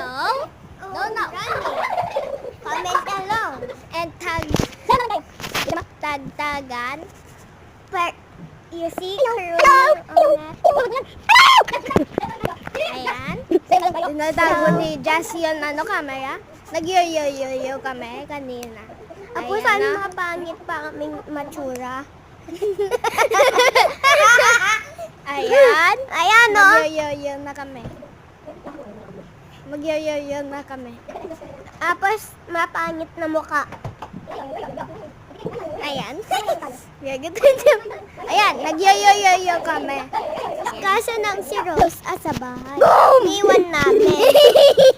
below. No, no. Comment below. And tagtagan. But you see, Karuni on that. Ayan. Tinatago ni Jessie yung camera. Nag-yo-yo-yo-yo kami kanina. Apo, Ayan sana na. makapangit pa kaming matsura. Ayan. Ayan, no? Mag-yo-yo-yo na kami. Mag-yo-yo-yo na kami. Tapos, mapangit na muka. Ayan. Ayan, nag-yo-yo-yo kami. Kaso nang si Rose sa bahay. Iwan namin.